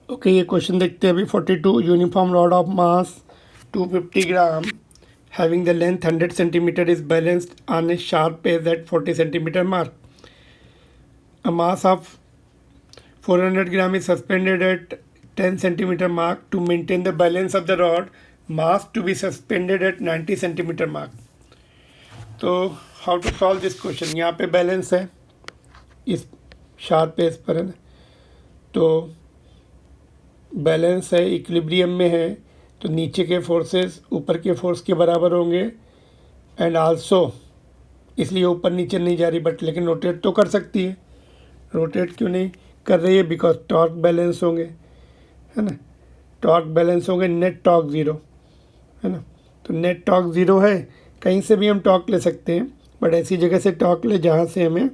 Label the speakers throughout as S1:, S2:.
S1: Okay, ये question देखते हैं अभी। 42 uniform rod of mass 250 gram having the length 100 centimetre is balanced on a sharp edge at 40 centimetre mark. A mass of 400 gram is suspended at 10 centimeter mark. To maintain the balance of the rod, mass to be suspended at 90 centimeter mark. तो how to solve this question. यहाँ पे balance है इस sharp as per, है ना. तो balance है, equilibrium में है, तो नीचे के फोर्सेस ऊपर के फोर्स के बराबर होंगे. एंड आल्सो इसलिए ऊपर नीचे नहीं जा रही, बट लेकिन रोटेट तो कर सकती है. रोटेट क्यों नहीं कर रही है? बिकॉज टॉर्क बैलेंस होंगे, है ना. टॉर्क बैलेंस होंगे, नेट टॉर्क ज़ीरो, है ना. तो नेट टॉर्क ज़ीरो है. कहीं से भी हम टॉर्क ले सकते हैं, बट ऐसी जगह से टॉर्क ले जहाँ से हमें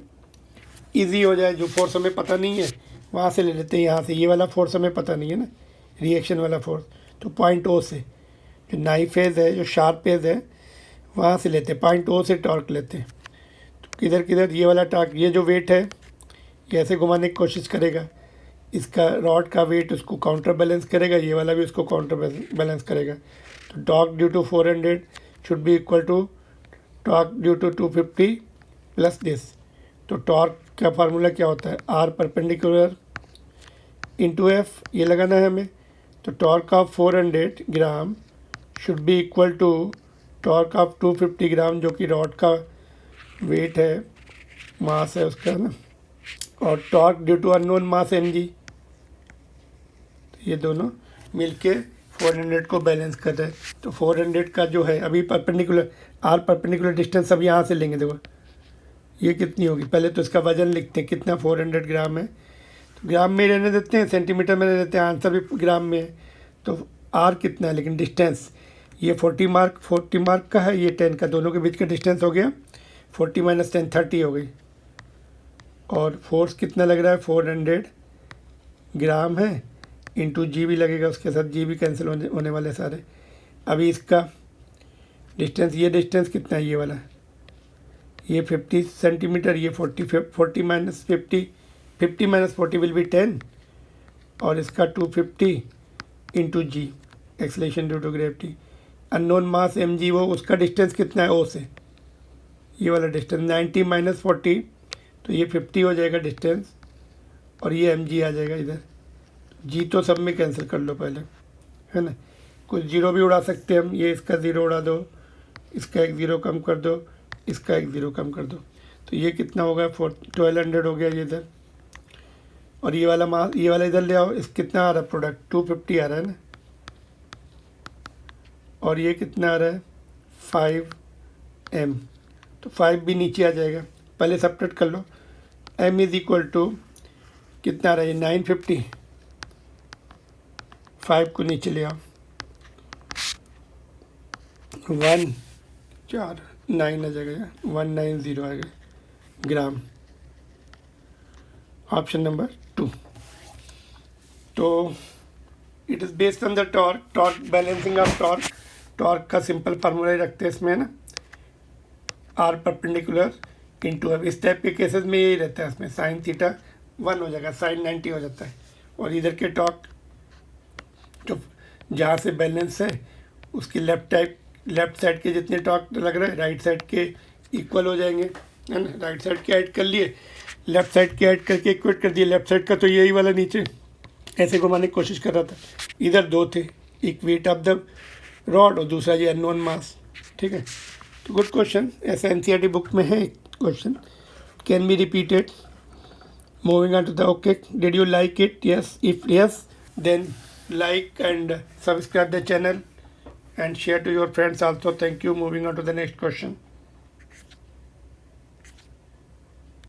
S1: इजी हो जाए. जो फोर्स हमें पता नहीं है वहाँ से ले लेते हैं. यहाँ से ये वाला फोर्स हमें पता नहीं है ना, रिएक्शन वाला फोर्स. तो पॉइंट ओ से, जो नाइफ एज है, जो शार्प एज है, वहाँ से लेते हैं. पॉइंट ओ से टॉर्क लेते हैं. तो किधर किधर ये वाला टॉर्क, ये जो वेट है ये ऐसे घुमाने की कोशिश करेगा. इसका रॉड का वेट उसको काउंटर बैलेंस करेगा, ये वाला भी उसको काउंटर बैलेंस करेगा. तो torque due to 400 should be equal to torque due to 250 plus this. तो टॉर्क का फार्मूला क्या होता है? आर परपेंडिकुलर इंटू एफ, ये लगाना है हमें. तो torque of 400 gram should be equal to torque of 250 gram, जो कि रॉड का वेट है, मास है उसका ना. और torque due to unknown mass m g. तो ये दोनों मिलके 400 को बैलेंस कर रहे हैं. तो 400 का जो है अभी परपेंडिकुलर, आर परपेंडिकुलर डिस्टेंस अब यहाँ से लेंगे. देखो ये कितनी होगी, पहले तो इसका वजन लिखते हैं कितना 400 ग्राम है. तो ग्राम में रहने देते हैं, सेंटीमीटर में रहने देते हैं, आंसर भी ग्राम में है. तो आर कितना है, लेकिन डिस्टेंस ये 40 मार्क का है, ये 10 का, दोनों के बीच का डिस्टेंस हो गया 40 माइनस 10 30 हो गई. और फोर्स कितना लग रहा है? 400 ग्राम है, इंटू जी भी लगेगा उसके साथ, जी भी कैंसिल होने वाले सारे. अभी इसका डिस्टेंस, ये डिस्टेंस कितना है, ये वाला, ये 50 सेंटीमीटर, ये 40 माइनस 50 माइनस 40 विल बी 10. और इसका 250 into g, acceleration due to gravity. Unknown mass m g, वो उसका डिस्टेंस कितना है ओ से, ये वाला डिस्टेंस 90 माइनस 40, तो ये 50 हो जाएगा डिस्टेंस, और ये एम जी आ जाएगा इधर. जी तो सब में कैंसिल कर लो पहले, है ना. कुछ जीरो भी उड़ा सकते हैं हम. ये इसका ज़ीरो उड़ा दो, इसका एक ज़ीरो कम कर दो, इसका एक ज़ीरो कम कर दो. तो ये कितना होगा? 1200 हो गया ये इधर. और ये वाला मास, ये वाला इधर ले आओ. इस कितना आ रहा है प्रोडक्ट? 250 आ रहा है ना. और ये कितना आ रहा है? 5m. तो 5 भी नीचे आ जाएगा. पहले सब्ट्रैक्ट कर लो. m इज इक्वल टू कितना आ रहा है? 950. 5 को नीचे ले आओ, 1 4 9 आ जाएगा, 190 आएगा ग्राम. Option number 2. तो it is based on the torque balancing of torque का सिंपल फार्मूला ही रखते हैं इसमें ना, आर परपेंडिकुलर इंटू एफ. इस टाइप के केसेस में यही रहता है. इसमें साइन थीटा 1 हो जाएगा, साइन 90 हो जाता है. और इधर के टॉर्क जो जहाँ से बैलेंस है उसकी लेफ्ट साइड के जितने टॉर्क लग रहे हैं राइट साइड के इक्वल हो जाएंगे, है ना. राइट साइड के ऐड कर लिए, लेफ्ट साइड के ऐड करके इक्वेट कर दिए. लेफ्ट साइड का तो यही वाला नीचे ऐसे घुमाने की कोशिश कर रहा था. इधर दो थे, एक वेट ऑफ द रॉड और दूसरा ये अननोन मास. ठीक है. तो गुड क्वेश्चन, ऐसा एनसीईआरटी बुक में है question. Can be repeated. Moving on to the okay. Did you like it? Yes. If yes, then like and subscribe the channel and share to your friends also. Thank you. Moving on to the next question.